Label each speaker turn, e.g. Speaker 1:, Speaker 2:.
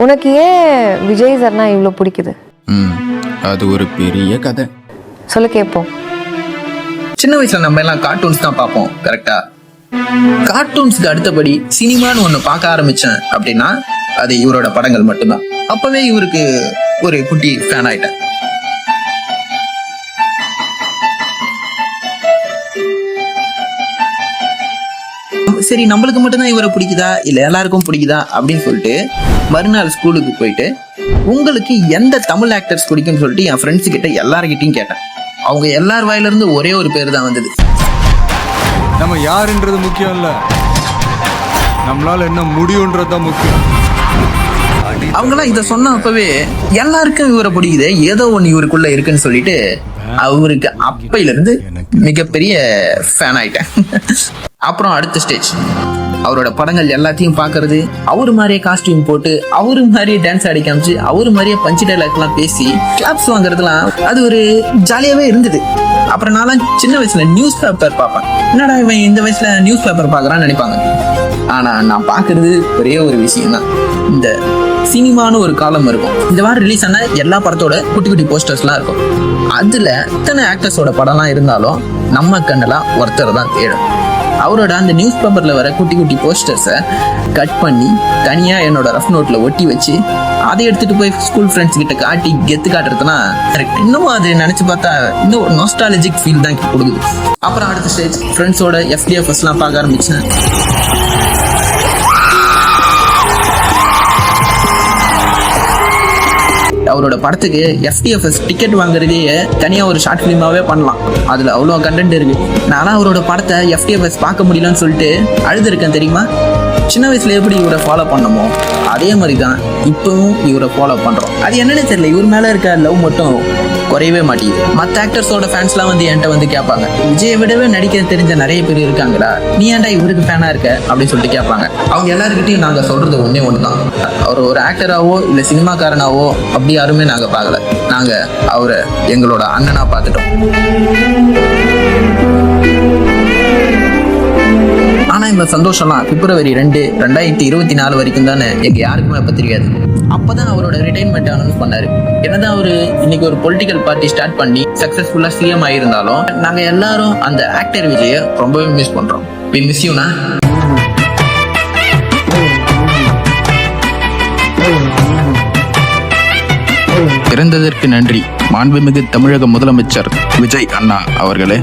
Speaker 1: உனக்கு ஏன் விஜய் சார்னா இவ்வளோ பிடிக்குது?
Speaker 2: அது ஒரு பெரிய கதை.
Speaker 1: சொல்ல கேட்போம்.
Speaker 3: சின்ன வயசுல நம்ம எல்லாம் கார்ட்டூன்ஸ் தான் பார்ப்போம், கரெக்டா? கார்ட்டூன்ஸ்க்கு அடுத்தபடி சினிமான்னு ஒண்ணு பார்க்க ஆரம்பிச்சேன் அப்படின்னா அது இவரோட படங்கள் மட்டும்தான். அப்பவே இவருக்கு ஒரு குட்டி ஃபேன் ஆயிட்டேன். சரி, நம்மளுக்கு மட்டும்தான் இவரை பிடிக்குதா இல்ல எல்லாருக்கும் பிடிக்குதா அப்படின்னு சொல்லிட்டு மறுநாள் ஸ்கூலுக்கு போயிட்டு உங்களுக்கு எந்த தமிழ் ஆக்டர்ஸ் பிடிக்கும்னு சொல்லிட்டு என் ஃப்ரெண்ட்ஸ் கிட்ட எல்லார்கிட்டையும் கேட்டேன். அவங்க எல்லார் வாயில இருந்து ஒரே ஒரு பேர் தான் வந்தது.
Speaker 4: நம்ம யாருன்றது முக்கியம் இல்ல, நம்மளால என்ன முடியும்ன்றது தான் முக்கியம்.
Speaker 3: அவங்களாம் இதை சொன்னப்பவே எல்லாருக்கும் இவரை பிடிக்குது, ஏதோ ஒன்று இவருக்குள்ள இருக்குன்னு சொல்லிட்டு அவருக்கு அப்பையில இருந்து மிகப்பெரிய ஃபேன் ஆயிட்டேன். அப்புறம் அடுத்த ஸ்டேஜ், அவரோட படங்கள் எல்லாத்தையும் பாக்குறது, அவரு மாதிரியே காஸ்டியூம் போட்டு அவரு மாதிரியே டான்ஸ் ஆடி காமிச்சு அவரு மாதிரியே பஞ்சு டைலாக் எல்லாம் பேசி கிளாப்ஸ் வாங்குறதுலாம் அது ஒரு ஜாலியாவே இருந்தது. அப்புறம் நான் சின்ன வயசுல நியூஸ் பேப்பர் பார்ப்பேன். என்னடா இவன் இந்த வயசுல நியூஸ் பேப்பர் பாக்குறான்னு நினைப்பாங்க. ஆனா நான் பாக்குறது ஒரே ஒரு விஷயம் தான். இந்த சினிமான்னு ஒரு காலம் இருக்கும். இந்த வாரம் ரிலீஸ் ஆன எல்லா படத்தோட குட்டி குட்டி போஸ்டர்ஸ்லாம் இருக்கும். அதுல எத்தனை ஆக்டர்ஸோட படம்லாம் இருந்தாலும் நம்ம கண்ணெல்லாம் ஒருத்தர் தான் தேடும். அவரோட அந்த நியூஸ் பேப்பர்ல வர குட்டி குட்டி போஸ்டர்ஸை கட் பண்ணி தனியா என்னோட ரஃப் நோட்ல ஒட்டி வச்சு அதை எடுத்துட்டு போய் ஸ்கூல் ஃப்ரெண்ட்ஸ் கிட்ட காட்டி கெத்து காட்டுறதுனா இன்னும் அது நினைச்சு பார்த்தா இன்னும் ஒரு நாஸ்டாலஜிக் ஃபீல் தான் கொடுக்குது. அப்புறம் அடுத்த ஸ்டேஜ், ஃப்ரெண்ட்ஸோட FDFS எல்லாம் பார்க்க ஆரம்பிச்சேன். அவரோட படத்துக்கு FDFS டிக்கெட் வாங்குறதே தனியா ஒரு ஷார்ட் ஃபிலிமாவே பண்ணலாம். அதுல அவ்வளோ கண்டென்ட் இருக்கு. நானும் அவரோட படத்தை FDFS பார்க்க முடியலன்னு சொல்லிட்டு அழுதுருக்கேன் தெரியுமா? சின்ன வயசுல எப்படி இவரை ஃபாலோ பண்ணமோ அதே மாதிரி தான் இப்பவும் இவரை ஃபாலோ பண்றோம். அது என்னன்னு தெரியல, இவர் மேல இருக்க லவ் மட்டும் குறையவே மாட்டேங்குது. மற்ற ஆக்டர்ஸோட ஃபேன்ஸ்லாம் வந்து என்கிட்ட வந்து கேட்பாங்க, விஜயை விடவே நடிக்க தெரிஞ்ச நிறைய பேர் இருக்காங்களா, நீ ஏன்டா இவருக்கு ஃபேனா இருக்க அப்படின்னு சொல்லிட்டு கேட்பாங்க. அவங்க எல்லாருக்கிட்டையும் நாங்க சொல்றது ஒன்னே ஒண்ணுதான், அவர் ஒரு ஆக்டராவோ இல்ல சினிமாக்காரனாவோ அப்படி யாருமே நாங்க பார்க்கல. நாங்க அவரை எங்களோட அண்ணனா பார்த்துட்டோம். ஆனா இந்த சந்தோஷம்லாம் February 2, 2024 வரைக்கும் தானே எங்க யாருக்குமே அப்ப தெரியாது. அப்பதான் அவரோட ரிட்டைர்மெண்ட் அனௌன்ஸ் பண்ணாரு. என்னதான் அவரு இன்னைக்கு ஒரு பொலிட்டிக்கல் பார்ட்டி ஸ்டார்ட் பண்ணி சக்சஸ்ஃபுல்லா CM ஆயிருந்தாலும் நாங்க எல்லாரும் அந்த ஆக்டர் விஜயை ரொம்பவே மிஸ் பண்றோம். We miss you னா.
Speaker 2: பிறந்ததற்கு நன்றி மாண்புமிகு தமிழக முதலமைச்சர் விஜய் அண்ணா அவர்களே.